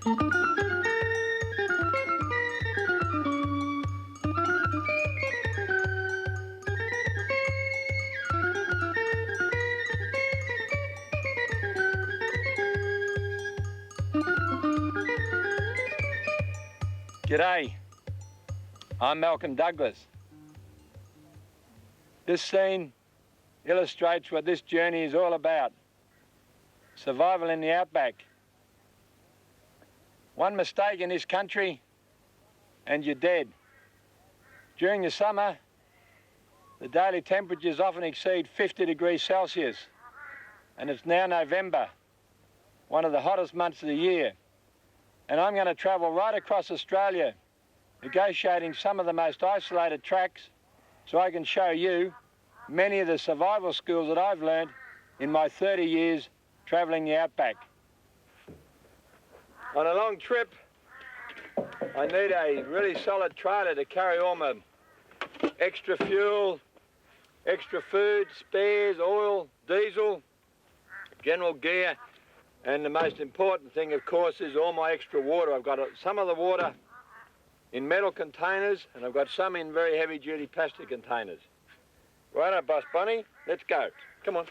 G'day, I'm Malcolm Douglas. This scene illustrates what this journey is all about. Survival in the outback. One mistake in this country and you're dead. During the summer, the daily temperatures often exceed 50 degrees Celsius, and it's now November, one of the hottest months of the year. And I'm going to travel right across Australia, negotiating some of the most isolated tracks so I can show you many of the survival skills that I've learned in my 30 years travelling the outback. On a long trip, I need a really solid trailer to carry all my extra fuel, extra food, spares, oil, diesel, general gear, and the most important thing, of course, is all my extra water. I've got some of the water in metal containers, and I've got some in very heavy-duty plastic containers. Righto, Boss Bonnie, let's go. Come on.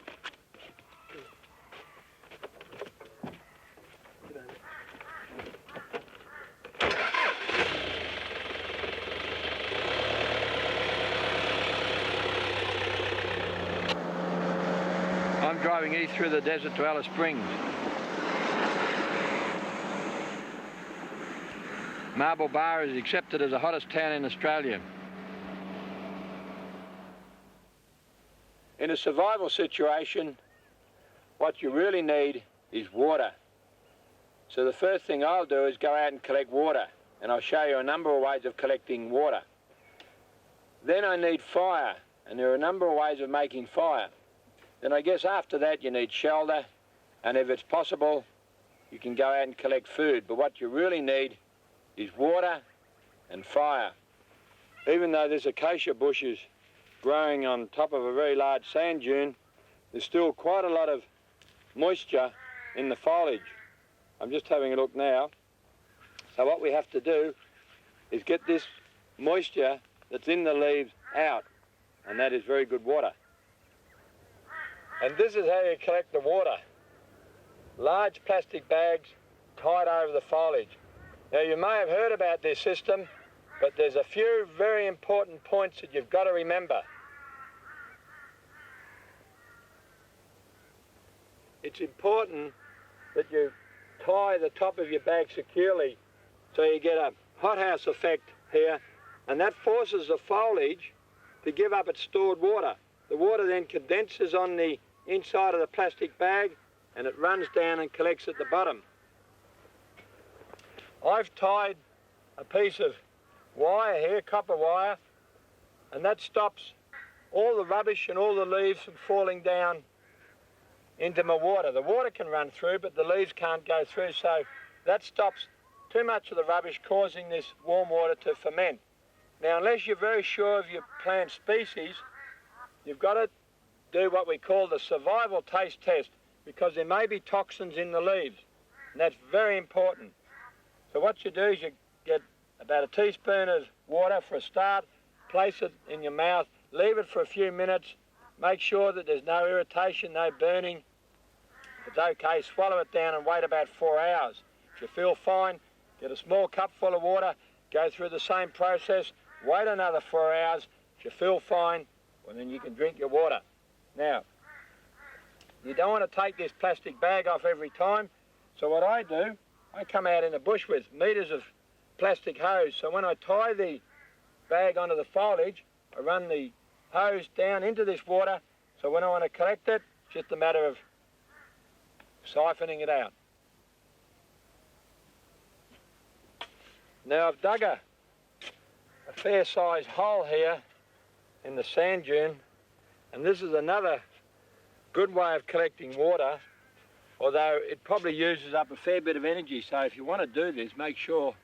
I'm driving east through the desert to Alice Springs. Marble Bar is accepted as the hottest town in Australia. In a survival situation, what you really need is water. So the first thing I'll do is go out and collect water, and I'll show you a number of ways of collecting water. Then I need fire, and there are a number of ways of making fire. Then I guess after that you need shelter, and if it's possible, you can go out and collect food. But what you really need is water and fire. Even though this acacia bush is growing on top of a very large sand dune, there's still quite a lot of moisture in the foliage. I'm just having a look now. So what we have to do is get this moisture that's in the leaves out, and that is very good water. And this is how you collect the water. Large plastic bags tied over the foliage. Now, you may have heard about this system, but there's a few very important points that you've got to remember. It's important that you tie the top of your bag securely so you get a hothouse effect here, and that forces the foliage to give up its stored water. The water then condenses on the inside of the plastic bag, and it runs down and collects at the bottom. I've tied a piece of wire here, copper wire, and that stops all the rubbish and all the leaves from falling down into my water. The water can run through, but the leaves can't go through, so that stops too much of the rubbish causing this warm water to ferment. Now, unless you're very sure of your plant species, you've got to do what we call the survival taste test, because there may be toxins in the leaves, and that's very important. So what you do is you get about a teaspoon of water for a start, place it in your mouth, leave it for a few minutes, make sure that there's no irritation, no burning. If it's okay, swallow it down and wait about 4 hours. If you feel fine, get a small cup full of water, go through the same process, wait another 4 hours. If you feel fine, well, then you can drink your water. Now, you don't want to take this plastic bag off every time, so what I do, I come out in the bush with meters of plastic hose. So when I tie the bag onto the foliage, I run the hose down into this water, so when I want to collect it, it's just a matter of siphoning it out. Now I've dug a fair-sized hole here in the sand dune, and this is another good way of collecting water, although it probably uses up a fair bit of energy. So if you want to do this, make sure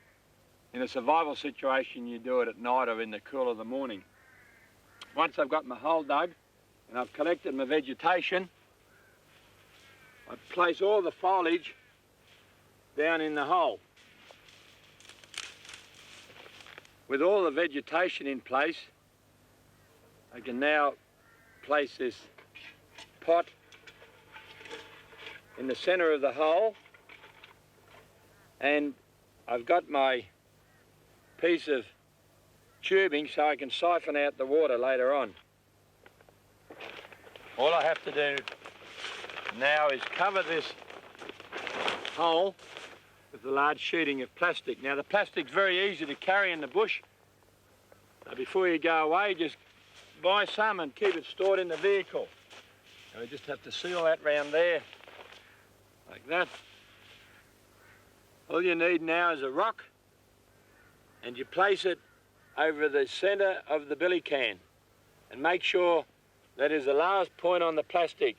in a survival situation you do it at night or in the cool of the morning. Once I've got my hole dug and I've collected my vegetation, I place all the foliage down in the hole. with all the vegetation in place, I can now place this pot in the centre of the hole, and I've got my piece of tubing so I can siphon out the water later on. All I have to do now is cover this hole with a large sheeting of plastic. Now the plastic's very easy to carry in the bush. So before you go away, just buy some and keep it stored in the vehicle. And we just have to seal that round there, like that. All you need now is a rock, and you place it over the centre of the billy can, and make sure that is the last point on the plastic.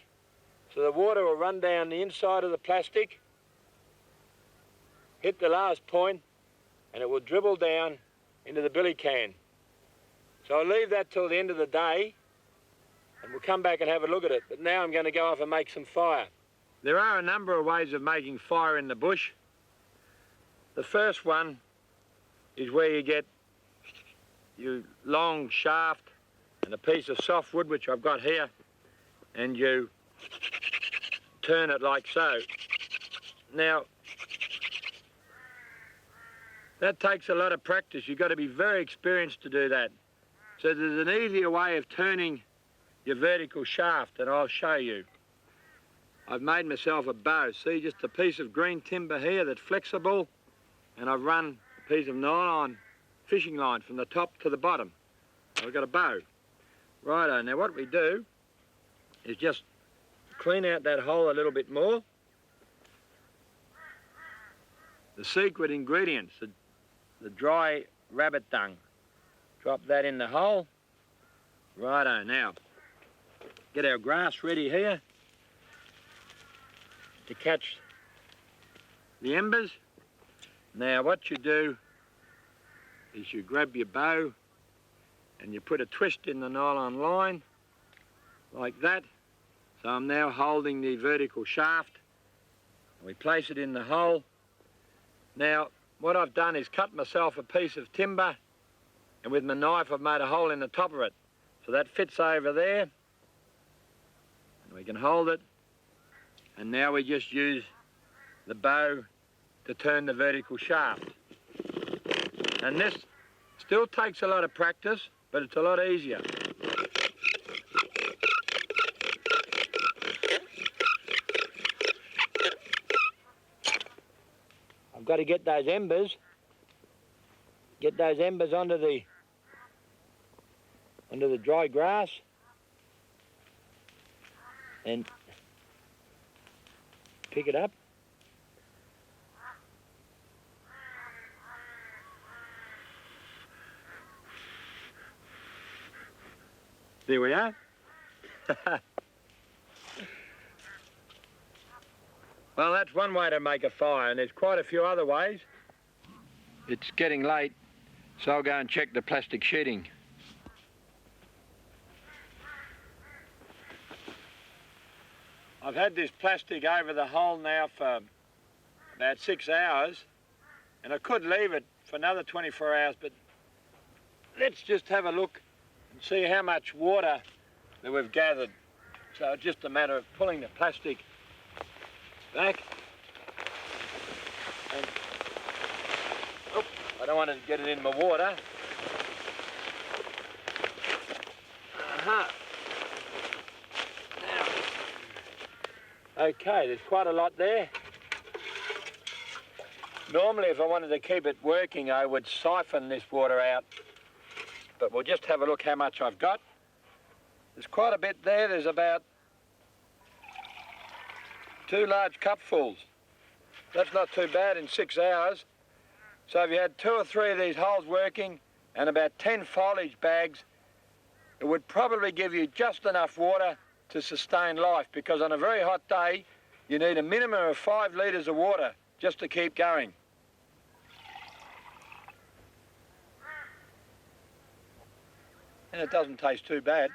So the water will run down the inside of the plastic, hit the last point, and it will dribble down into the billy can. So I'll leave that till the end of the day, and we'll come back and have a look at it. But now I'm going to go off and make some fire. There are a number of ways of making fire in the bush. The first one is where you get your long shaft and a piece of softwood, which I've got here, and you turn it like so. Now, that takes a lot of practice. You've got to be very experienced to do that. So there's an easier way of turning your vertical shaft, and I'll show you. I've made myself a bow. See, just a piece of green timber here that's flexible, and I've run a piece of nylon fishing line from the top to the bottom. I've got a bow. Righto, now what we do is just clean out that hole a little bit more. The secret ingredients, the dry rabbit dung. Drop that in the hole. Righto, now get our grass ready here to catch the embers. Now what you do is you grab your bow and you put a twist in the nylon line like that. So I'm now holding the vertical shaft, and we place it in the hole. Now what I've done is cut myself a piece of timber, and with my knife I've made a hole in the top of it. So that fits over there, and we can hold it, and now we just use the bow to turn the vertical shaft. And this still takes a lot of practice, but it's a lot easier. I've got to get those embers onto the dry grass, and pick it up. There we are. Well, that's one way to make a fire, and there's quite a few other ways. It's getting late, so I'll go and check the plastic sheeting. I've had this plastic over the hole now for about 6 hours, and I could leave it for another 24 hours, but let's just have a look and see how much water that we've gathered. So it's just a matter of pulling the plastic back, and I don't want to get it in my water. Now, okay, there's quite a lot there. Normally, if I wanted to keep it working, I would siphon this water out, but we'll just have a look how much I've got. There's quite a bit there. There's about 2 large cupfuls. That's not too bad in 6 hours. So if you had 2 or 3 of these holes working and about 10 foliage bags, it would probably give you just enough water to sustain life, because on a very hot day, you need a minimum of 5 litres of water just to keep going. And it doesn't taste too bad.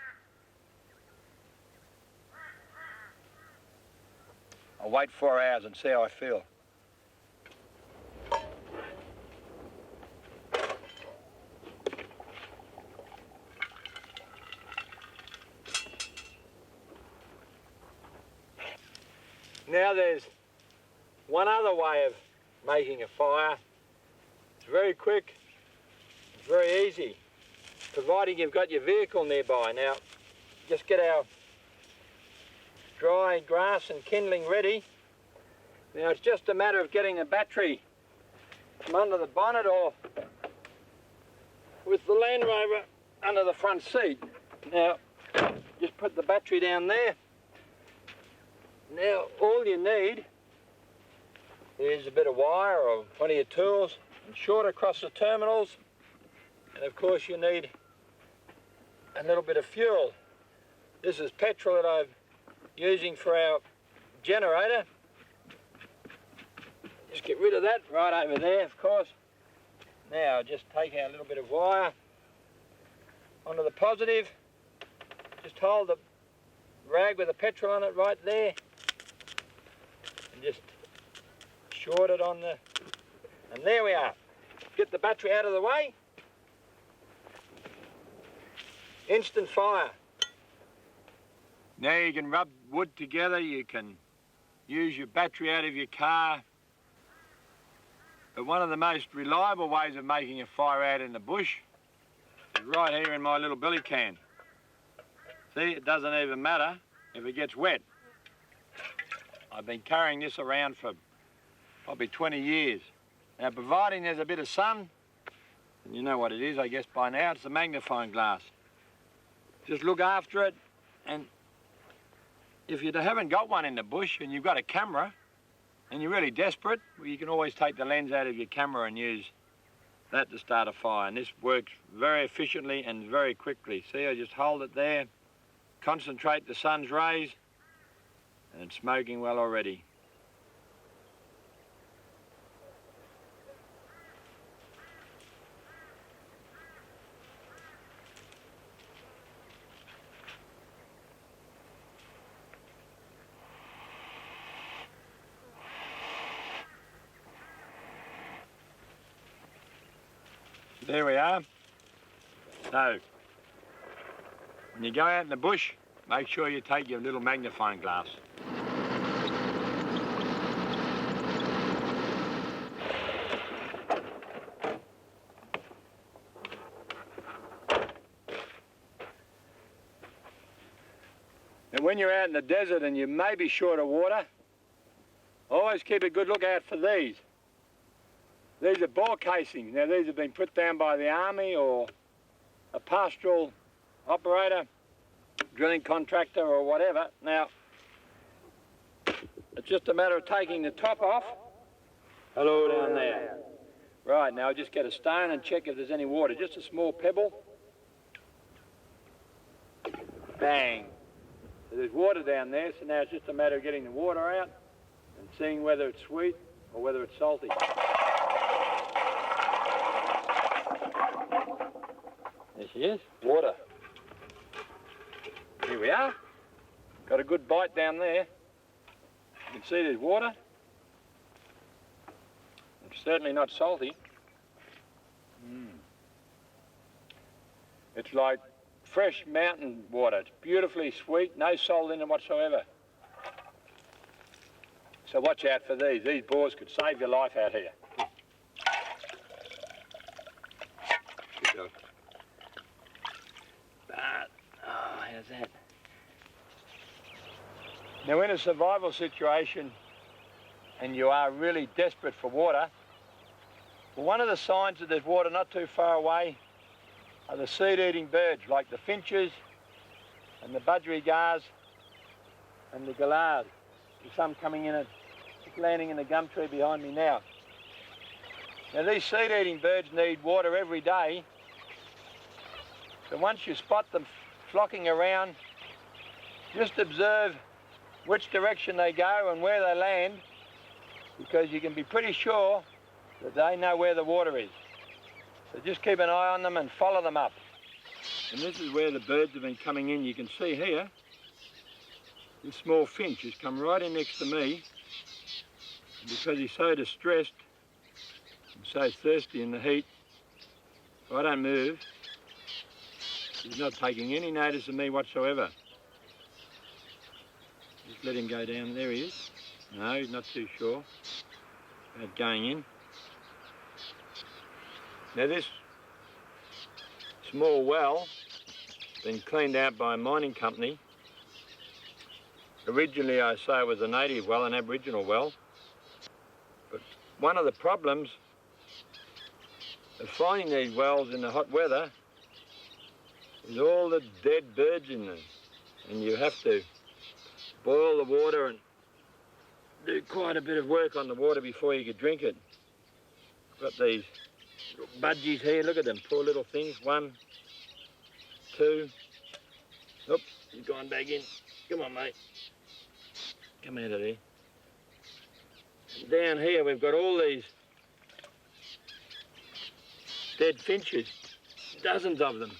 I'll wait 4 hours and see how I feel. Now there's one other way of making a fire. It's very quick, it's very easy, providing you've got your vehicle nearby. Now, just get our dry grass and kindling ready. Now it's just a matter of getting the battery from under the bonnet or with the Land Rover under the front seat. Now, just put the battery down there. Now, all you need is a bit of wire or plenty of tools and short across the terminals. And of course you need a little bit of fuel. This is petrol that I'm using for our generator. Just get rid of that right over there, of course. Now just take our little bit of wire onto the positive. Just hold the rag with the petrol on it right there and just short it on the, and there we are. Get the battery out of the way. Instant fire. Now you can rub wood together, you can use your battery out of your car. But one of the most reliable ways of making a fire out in the bush is right here in my little billy can. See, it doesn't even matter if it gets wet. I've been carrying this around for probably 20 years. Now, providing there's a bit of sun, and you know what it is, I guess, by now, it's a magnifying glass. Just look after it, and if you haven't got one in the bush and you've got a camera and you're really desperate, well, you can always take the lens out of your camera and use that to start a fire. And this works very efficiently and very quickly. See, I just hold it there, concentrate the sun's rays, and it's smoking well already. There we are. So, when you go out in the bush, make sure you take your little magnifying glass. And when you're out in the desert and you may be short of water, always keep a good lookout for these. These are bore casings. Now these have been put down by the army or a pastoral operator, drilling contractor or whatever. Now, it's just a matter of taking the top off. Hello down there. Right, now just get a stone and check if there's any water. Just a small pebble. Bang. So there's water down there, so now it's just a matter of getting the water out and seeing whether it's sweet or whether it's salty. There she is, water. Here we are. Got a good bite down there. You can see there's water. It's certainly not salty. It's like fresh mountain water. It's beautifully sweet, no salt in it whatsoever. So watch out for these. These boars could save your life out here. Good dog. How's that? Now in a survival situation and you are really desperate for water, well, one of the signs that there's water not too far away are the seed-eating birds like the finches and the budgerigars and the gallards. There's some coming in and just landing in the gum tree behind me now. Now these seed-eating birds need water every day, so once you spot them flocking around, just observe which direction they go and where they land, because you can be pretty sure that they know where the water is. So just keep an eye on them and follow them up. And this is where the birds have been coming in. You can see here, this small finch has come right in next to me, and because he's so distressed and so thirsty in the heat, if I don't move, he's not taking any notice of me whatsoever. Just let him go down. There he is. No, he's not too sure about going in. Now this small well has been cleaned out by a mining company. Originally, I say it was a native well, an Aboriginal well. But one of the problems of finding these wells in the hot weather is all the dead birds in them. And you have to boil the water and do quite a bit of work on the water before you could drink it. Got these little budgies here, look at them, poor little things. 1, 2, oops, he's gone back in. Come on, mate. Come out of there. And down here we've got all these dead finches, dozens of them.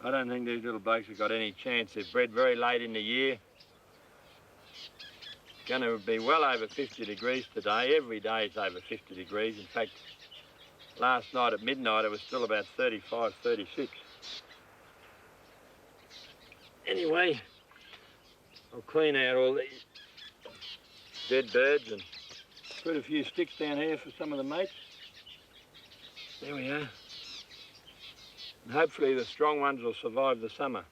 I don't think these little blokes have got any chance. They've bred very late in the year. It's going to be well over 50 degrees today. Every day it's over 50 degrees. In fact, last night at midnight it was still about 35, 36. Anyway, I'll clean out all these dead birds and put a few sticks down here for some of the mates. There we are. And hopefully the strong ones will survive the summer.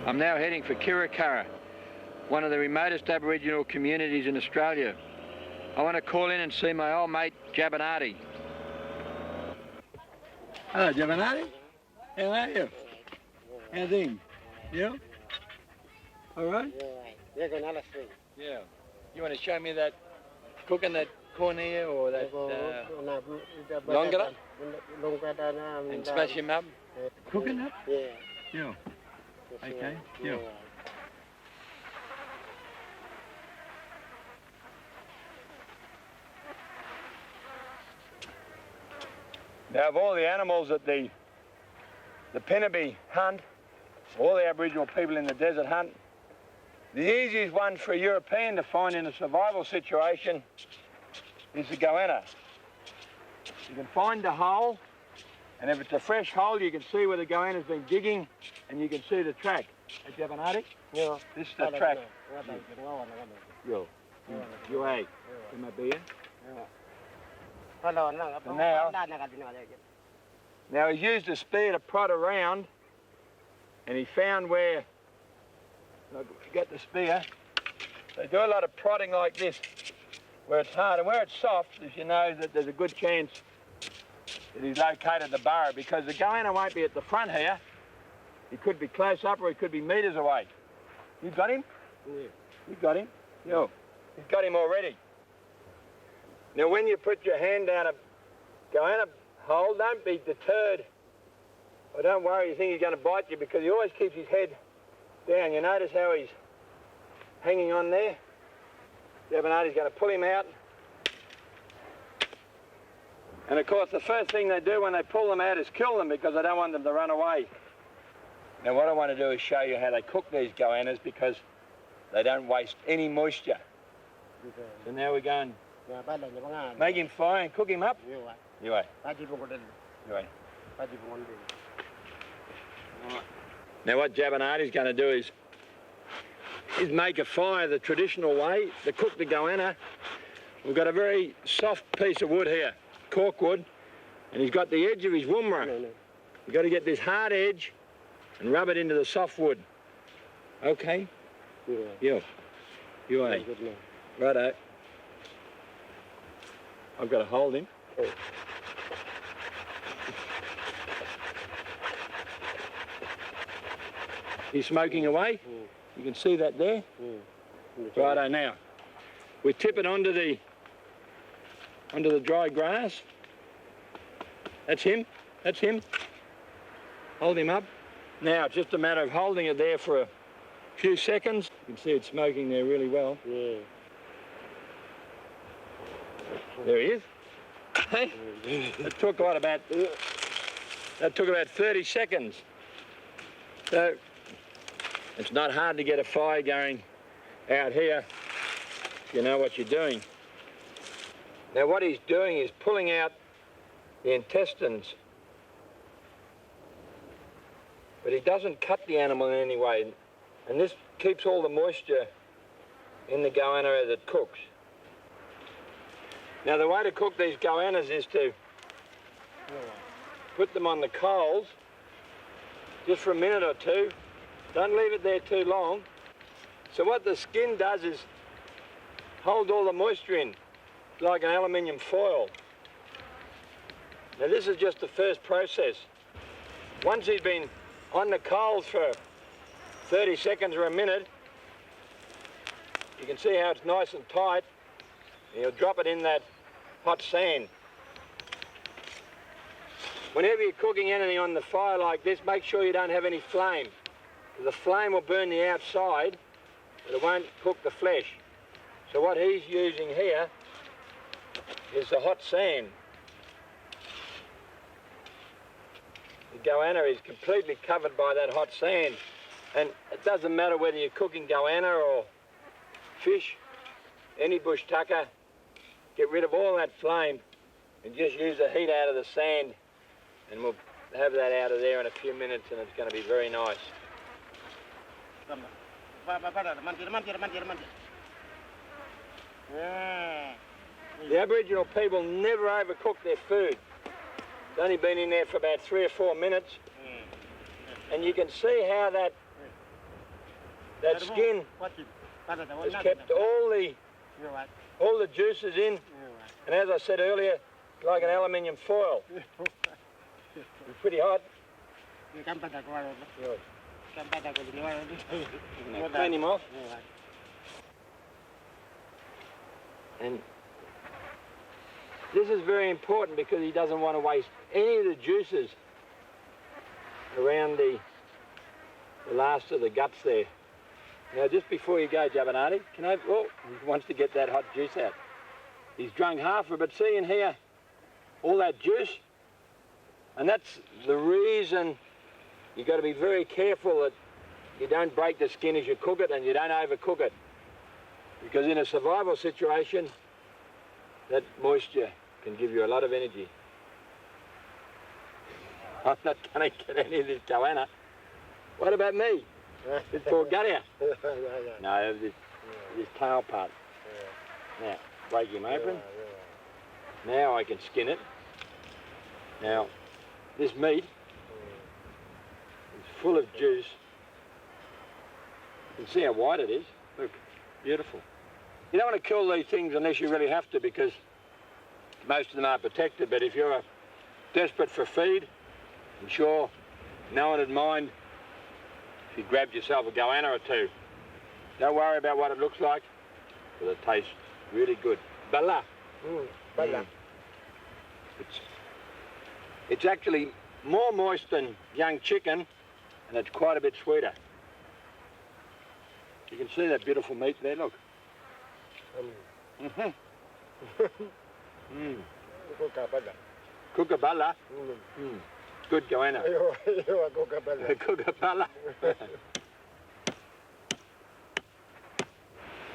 I'm now heading for Kirakara, one of the remotest Aboriginal communities in Australia. I want to call in and see my old mate, Jabanati. Hello, Jabanati. How are you? How things? Yeah? All right? Yeah. You want to show me that, cooking that corn here or that longara? And smash him up? Cooking up? Yeah. Yeah. Okay, yeah. Now, of all the animals that the Penabe hunt, all the Aboriginal people in the desert hunt, the easiest one for a European to find in a survival situation is the goanna. You can find the hole, and if it's a fresh hole, you can see where the goanna's been digging, and you can see the track. Hey, Jabanati? Yeah. This is the track. Yo. You hey. Come up here. Now he's used a spear to prod around, and he found where, look, we got the spear, they do a lot of prodding like this, where it's hard, and where it's soft, as you know, that there's a good chance that he's located the burrow, because the goanna won't be at the front here. He could be close up or he could be metres away. You got him? Yeah. You got him? Yo. He's got him already. Now when you put your hand down a goanna hole, don't be deterred. Or don't worry you think he's going to bite you, because he always keeps his head down. You notice how he's hanging on there? Jabanati's going to pull him out. And of course the first thing they do when they pull them out is kill them, because they don't want them to run away. Now what I want to do is show you how they cook these goannas, because they don't waste any moisture. So now we're going make him fry and cook him up. You wait. Now what Jabanati's going to do is make a fire the traditional way to cook the goanna. We've got a very soft piece of wood here, cork wood, and he's got the edge of his woomera. You've got to get this hard edge and rub it into the soft wood. Okay? Yeah. You ain't. Righto. I've got to hold him. He's smoking away. You can see that there. Righto, now we tip it onto the dry grass. That's him. That's him. Hold him up. Now it's just a matter of holding it there for a few seconds. You can see it's smoking there really well. Yeah. There he is. Hey, that took about 30 seconds. So it's not hard to get a fire going out here if you know what you're doing. Now what he's doing is pulling out the intestines, but he doesn't cut the animal in any way, and this keeps all the moisture in the goanna as it cooks. Now the way to cook these goannas is to put them on the coals just for a minute or two. Don't leave it there too long. So what the skin does is hold all the moisture in, like an aluminium foil. Now this is just the first process. Once he's been on the coals for 30 seconds or a minute, you can see how it's nice and tight, and you'll drop it in that hot sand. Whenever you're cooking anything on the fire like this, make sure you don't have any flame. The flame will burn the outside, but it won't cook the flesh. So what he's using here is the hot sand. The goanna is completely covered by that hot sand, and it doesn't matter whether you're cooking goanna or fish, any bush tucker. Get rid of all that flame and just use the heat out of the sand, and we'll have that out of there in a few minutes, and it's going to be very nice. The Aboriginal people never overcook their food. It's only been in there for about 3 or 4 minutes, and you can see how that skin has kept all the juices in, and as I said earlier, it's like an aluminium foil. It's pretty hot. Clean him off. And this is very important because he doesn't want to waste any of the juices around the last of the guts there. Now, just before you go, Jabanati, oh, he wants to get that hot juice out. He's drunk half of it, see in here, all that juice? And that's the reason you've got to be very careful that you don't break the skin as you cook it and you don't overcook it. Because in a survival situation, that moisture can give you a lot of energy. I'm not going to get any of this goanna. What about me? This poor gut out. No, this tail part. Now, break him open. Now I can skin it. Now, this meat is full of juice. You can see how white it is. Look, beautiful. You don't want to kill these things unless you really have to, because most of them are protected, but if you're desperate for feed, I'm sure no one would mind if you grabbed yourself a goanna or two. Don't worry about what it looks like, because it tastes really good. Bala. Bala. It's actually more moist than young chicken, and it's quite a bit sweeter. You can see that beautiful meat there, look. Kookaburra. Good goanna. Kookaburra.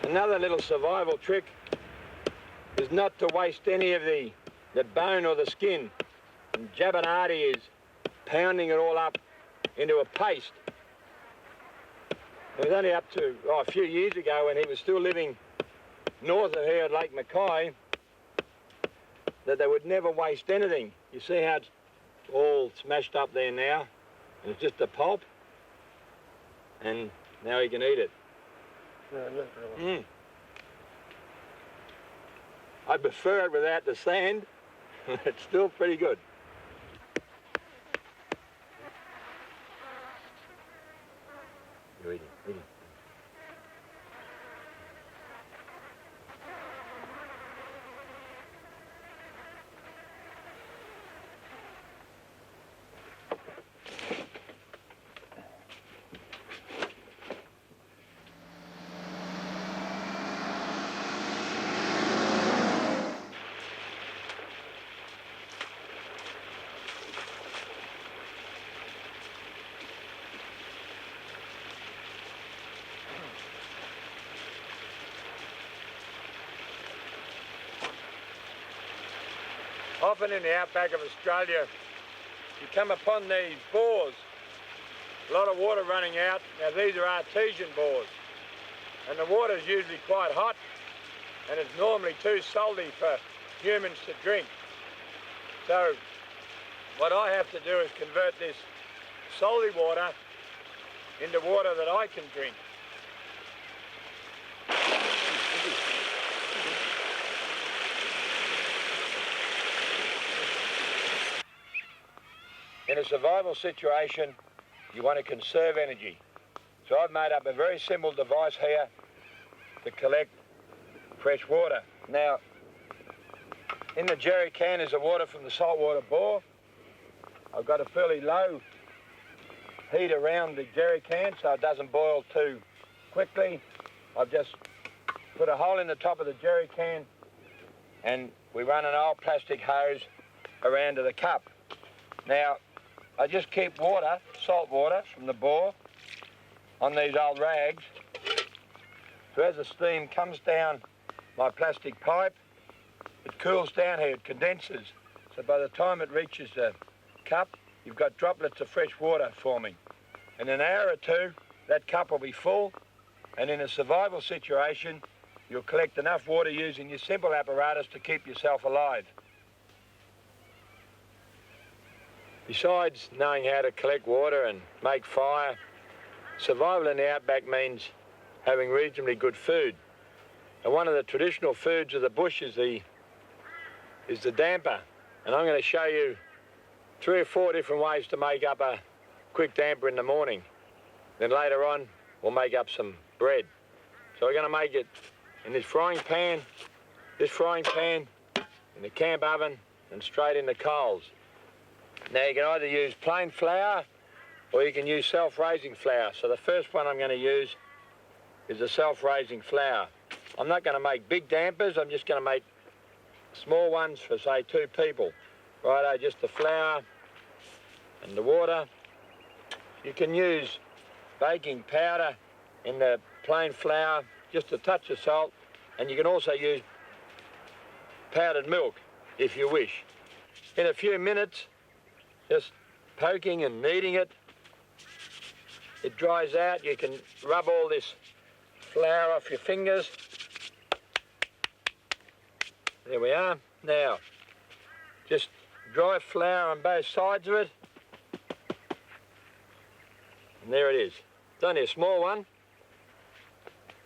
Another little survival trick is not to waste any of the bone or the skin. And Jabanati is pounding it all up into a paste. It was only up to a few years ago, when he was still living north of here at Lake Mackay, that they would never waste anything. You see how it's all smashed up there now, and it's just a pulp, and now he can eat it. I prefer it without the sand. It's still pretty good. You're eating. Often in the outback of Australia, you come upon these bores, a lot of water running out. Now these are artesian bores, and the water is usually quite hot, and it's normally too salty for humans to drink. So what I have to do is convert this salty water into water that I can drink. In a survival situation, you want to conserve energy. So I've made up a very simple device here to collect fresh water. Now, in the jerry can is the water from the saltwater bore. I've got a fairly low heat around the jerry can so it doesn't boil too quickly. I've just put a hole in the top of the jerry can and we run an old plastic hose around to the cup. Now, I just keep water, salt water from the bore on these old rags. So as the steam comes down my plastic pipe, it cools down here, it condenses. So by the time it reaches the cup, you've got droplets of fresh water forming. In an hour or two, that cup will be full, and in a survival situation, you'll collect enough water using your simple apparatus to keep yourself alive. Besides knowing how to collect water and make fire, survival in the outback means having reasonably good food. And one of the traditional foods of the bush is the damper. And I'm going to show you 3 or 4 different ways to make up a quick damper in the morning. Then later on, we'll make up some bread. So we're going to make it in this frying pan, in the camp oven, and straight in the coals. Now you can either use plain flour or you can use self-raising flour. So the first one I'm going to use is the self-raising flour. I'm not going to make big dampers, I'm just going to make small ones for say 2 people. Righto, just the flour and the water. You can use baking powder in the plain flour, just a touch of salt, and you can also use powdered milk if you wish. In a few minutes, just poking and kneading it, it dries out. You can rub all this flour off your fingers. There we are. Now, just dry flour on both sides of it. And there it is. It's only a small one.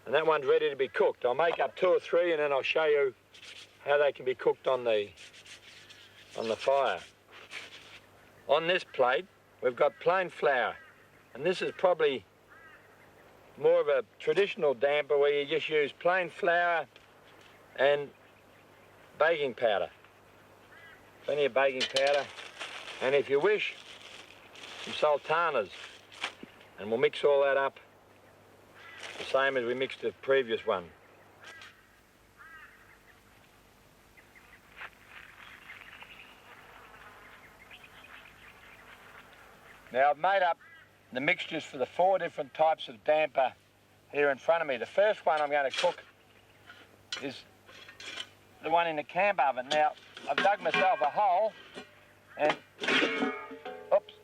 And that one's ready to be cooked. I'll make up 2 or 3 and then I'll show you how they can be cooked on the fire. On this plate, we've got plain flour. And this is probably more of a traditional damper where you just use plain flour and baking powder. Plenty of baking powder. And if you wish, some sultanas. And we'll mix all that up the same as we mixed the previous one. Now I've made up the mixtures for the 4 different types of damper here in front of me. The first one I'm going to cook is the one in the camp oven. Now I've dug myself a hole and, oops,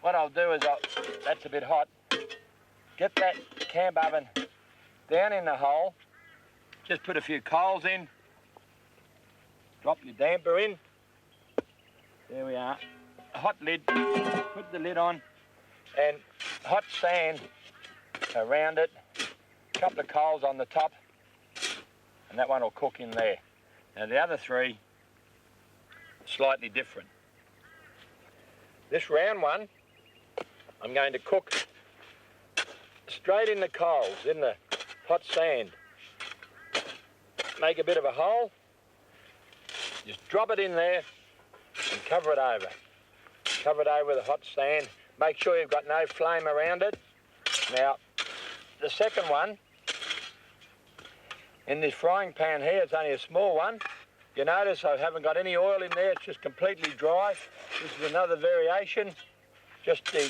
what I'll do is that's a bit hot, get that camp oven down in the hole, just put a few coals in, drop your damper in, there we are, a hot lid, put the lid on, and hot sand around it, a couple of coals on the top, and that one will cook in there. Now the other 3 are slightly different. This round one, I'm going to cook straight in the coals, in the hot sand. Make a bit of a hole, just drop it in there and cover it over. Cover it over with the hot sand. Make sure you've got no flame around it. Now, the second one, in this frying pan here, it's only a small one. You notice I haven't got any oil in there, it's just completely dry. This is another variation, just to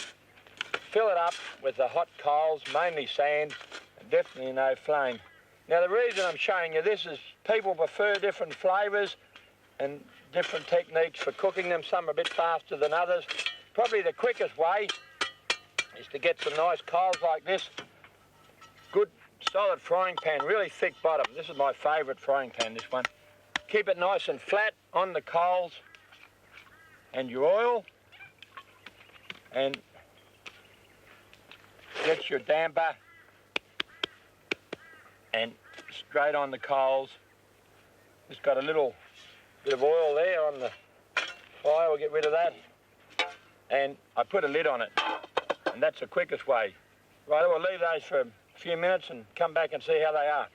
fill it up with the hot coals, mainly sand, and definitely no flame. Now the reason I'm showing you this is people prefer different flavours. and different techniques for cooking them. Some are a bit faster than others. Probably the quickest way is to get some nice coals like this. Good solid frying pan, really thick bottom. This is my favourite frying pan, this one. Keep it nice and flat on the coals and your oil, and get your damper and straight on the coals. It's got a little bit of oil there on the fire. We'll get rid of that. And I put a lid on it, and that's the quickest way. Right, we'll leave those for a few minutes and come back and see how they are.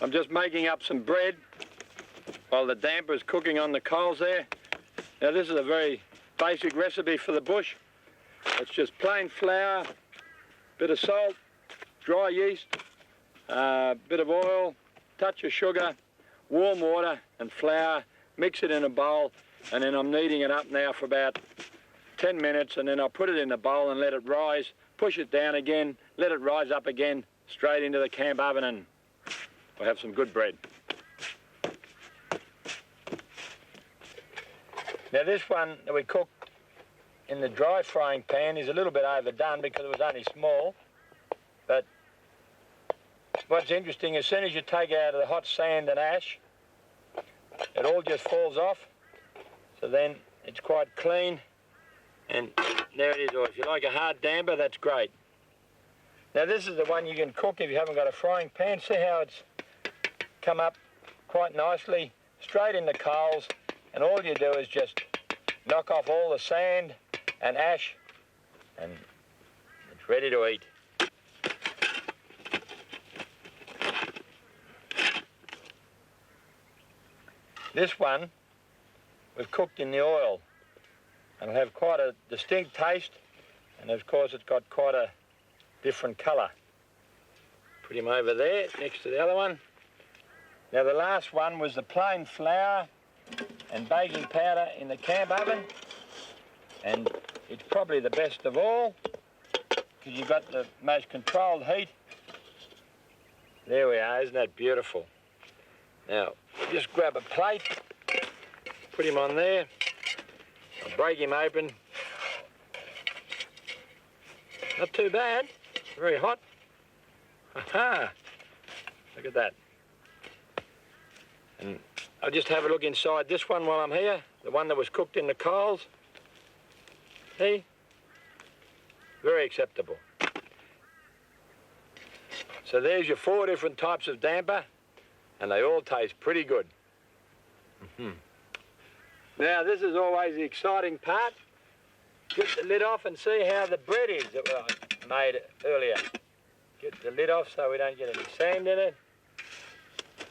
I'm just making up some bread while the damper is cooking on the coals there. Now this is a very basic recipe for the bush. It's just plain flour, bit of salt, dry yeast, bit of oil, touch of sugar, warm water and flour. Mix it in a bowl, and then I'm kneading it up now for about 10 minutes, and then I'll put it in the bowl and let it rise, push it down again, let it rise up again, straight into the camp oven, and we'll have some good bread. Now this one that we cooked in the dry frying pan is a little bit overdone because it was only small, but what's interesting, as soon as you take it out of the hot sand and ash, it all just falls off, so then it's quite clean, and there it is. Or if you like a hard damper, that's great. Now this is the one you can cook if you haven't got a frying pan. See how it's come up quite nicely, straight in the coals, and all you do is just knock off all the sand and ash, and it's ready to eat. This one was cooked in the oil, and it'll have quite a distinct taste, and of course it's got quite a different colour. Put him over there next to the other one. Now the last one was the plain flour and baking powder in the camp oven, and it's probably the best of all because you've got the most controlled heat. There we are, isn't that beautiful? Now just grab a plate, put him on there, I'll break him open. Not too bad, very hot. Aha! Look at that. And I'll just have a look inside this one while I'm here, the one that was cooked in the coals. See? Very acceptable. So there's your 4 different types of damper, and they all taste pretty good. Now this is always the exciting part. Get the lid off and see how the bread is that I made earlier. Get the lid off so we don't get any sand in it.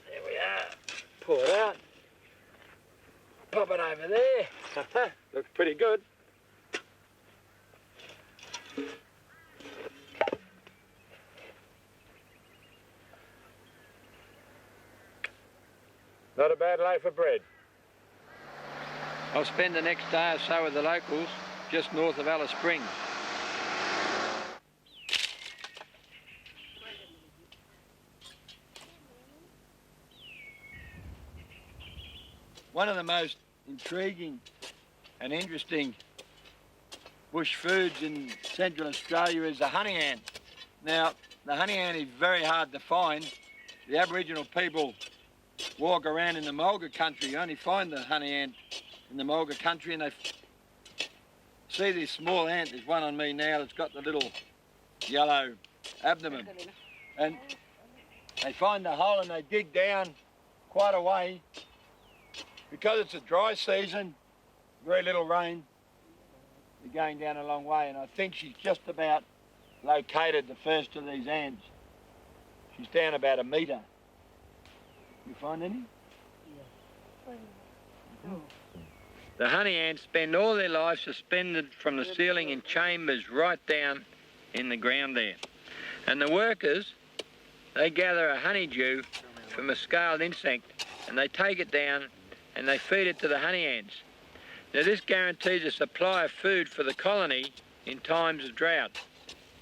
There we are. Pull it out. Pop it over there. Looks pretty good. Not a bad loaf of bread. I'll spend the next day or so with the locals just north of Alice Springs. One of the most intriguing and interesting bush foods in Central Australia is the honey ant. Now, the honey ant is very hard to find. The Aboriginal people walk around in the mulga country. You only find the honey ant in the mulga country, and they see this small ant. There's one on me now that's got the little yellow abdomen. And they find the hole and they dig down quite a way. Because it's a dry season, very little rain, they're going down a long way, and I think she's just about located the first of these ants. She's down about 1 metre. You find any? Yeah. The honey ants spend all their life suspended from the ceiling in chambers right down in the ground there. And the workers, they gather a honeydew from a scaled insect, and they take it down and they feed it to the honey ants. Now this guarantees a supply of food for the colony in times of drought.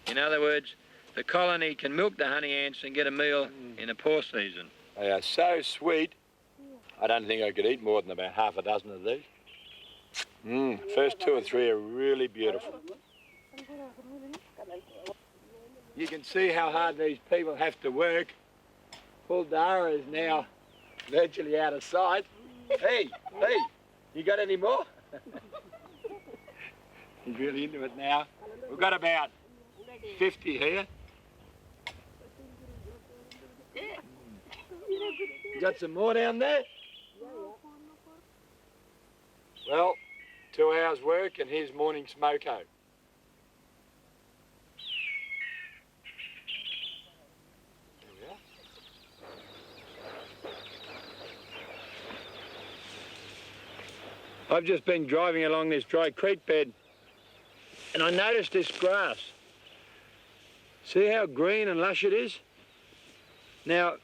In other words, the colony can milk the honey ants and get a meal in a poor season. They are so sweet, I don't think I could eat more than about half a dozen of these. First 2 or 3 are really beautiful. You can see how hard these people have to work. Poor Dara is now virtually out of sight. Hey, you got any more? He's really into it now. We've got about 50 here. You got some more down there? Well, 2 hours work and here's morning smoko. I've just been driving along this dry creek bed and I noticed this grass. See how green and lush it is? Now,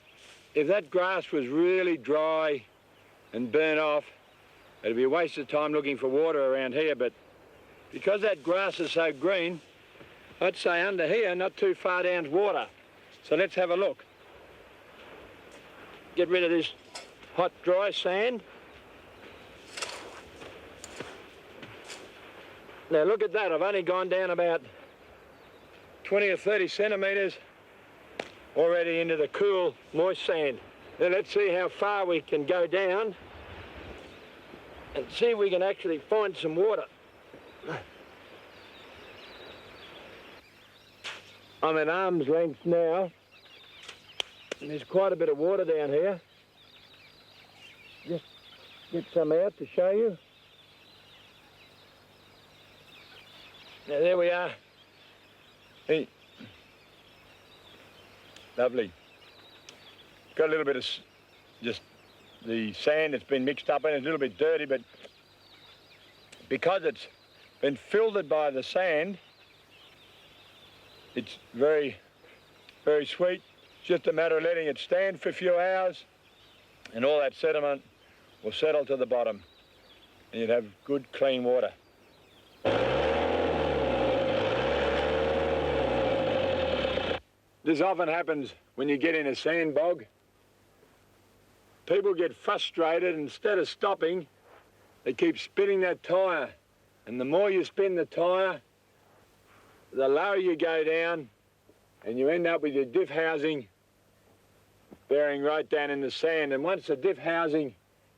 if that grass was really dry and burnt off, it'd be a waste of time looking for water around here, but because that grass is so green, I'd say under here, not too far down's water. So let's have a look. Get rid of this hot, dry sand. Now look at that, I've only gone down about 20 or 30 centimetres already into the cool, moist sand. Now let's see how far we can go down and see if we can actually find some water. I'm at arm's length now, and there's quite a bit of water down here. Just get some out to show you. Now there we are. Hey. Lovely. Got a little bit of just the sand that's been mixed up in it, a little bit dirty, but because it's been filtered by the sand, it's very, very sweet. It's just a matter of letting it stand for a few hours and all that sediment will settle to the bottom and you'd have good, clean water. This often happens when you get in a sand bog. People get frustrated, instead of stopping, they keep spinning that tyre. And the more you spin the tyre, the lower you go down, and you end up with your diff housing bearing right down in the sand. And once the diff housing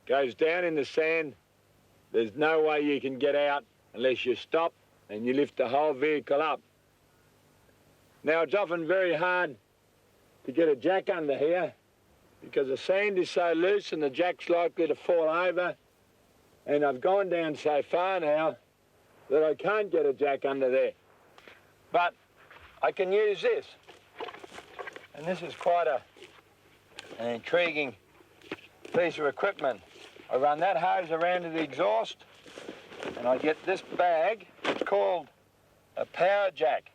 goes down in the sand, there's no way you can get out unless you stop and you lift the whole vehicle up. Now, it's often very hard to get a jack under here because the sand is so loose and the jack's likely to fall over. And I've gone down so far now that I can't get a jack under there. But I can use this. And this is quite an intriguing piece of equipment. I run that hose around to the exhaust and I get this bag. It's called a power jack.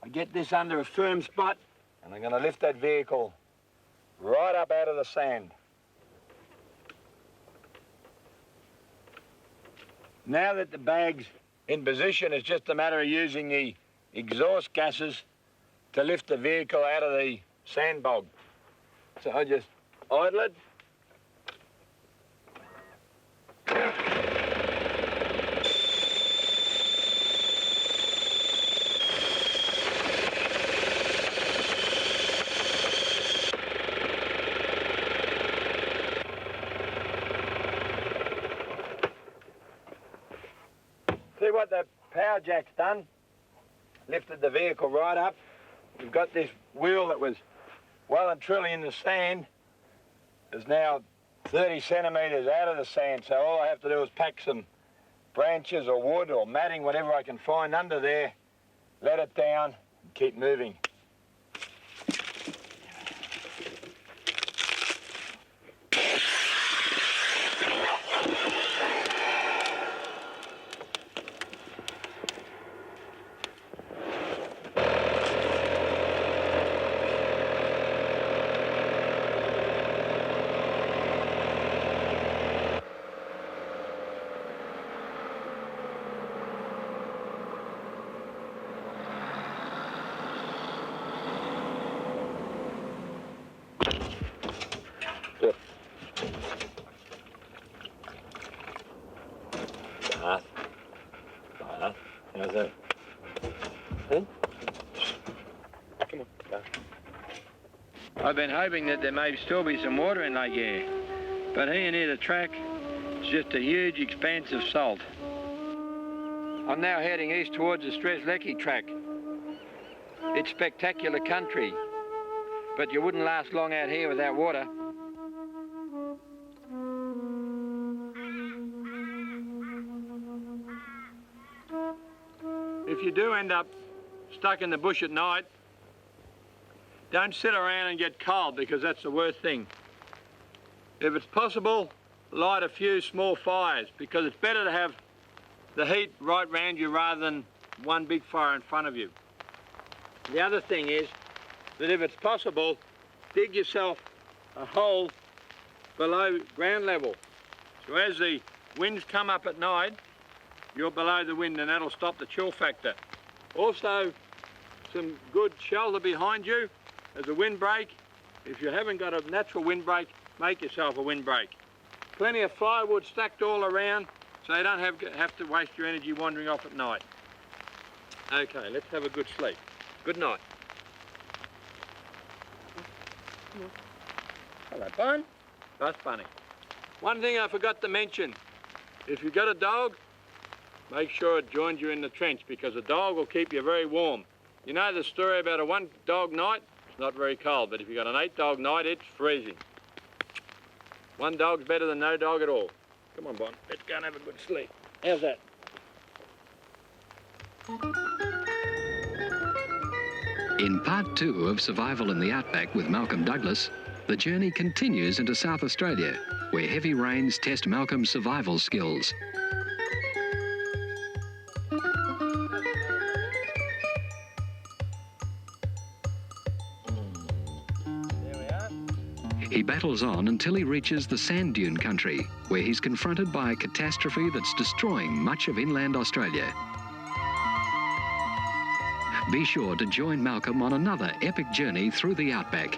I get this under a firm spot and I'm going to lift that vehicle right up out of the sand. Now that the bag's in position, it's just a matter of using the exhaust gases to lift the vehicle out of the sand bog. So I just idle it. See what the power jack's done? Lifted the vehicle right up. We've got this wheel that was well and truly in the sand. Is now 30 centimetres out of the sand, so all I have to do is pack some branches or wood or matting, whatever I can find under there, let it down and keep moving. Good. Bath. Bath. How's that? Huh? Come on. Bath. I've been hoping that there may still be some water in Lake Eyre, but here near the track, it's just a huge expanse of salt. I'm now heading east towards the Strzelecki track. It's spectacular country, but you wouldn't last long out here without water. If you do end up stuck in the bush at night, don't sit around and get cold, because that's the worst thing. If it's possible, light a few small fires, because it's better to have the heat right round you rather than one big fire in front of you. The other thing is that if it's possible, dig yourself a hole below ground level. So as the winds come up at night, you're below the wind, and that'll stop the chill factor. Also, some good shelter behind you as a windbreak. If you haven't got a natural windbreak, make yourself a windbreak. Plenty of plywood stacked all around, so you don't have to waste your energy wandering off at night. Okay, let's have a good sleep. Good night. Hello, Bun. That's funny. One thing I forgot to mention, if you've got a dog, make sure it joins you in the trench, because a dog will keep you very warm. You know the story about a 1-dog night? It's not very cold, but if you've got an 8-dog night, it's freezing. 1 dog's better than no dog at all. Come on, Bon, let's go and have a good sleep. How's that? In part 2 of Survival in the Outback with Malcolm Douglas, the journey continues into South Australia, where heavy rains test Malcolm's survival skills. He battles on until he reaches the sand dune country, where he's confronted by a catastrophe that's destroying much of inland Australia. Be sure to join Malcolm on another epic journey through the Outback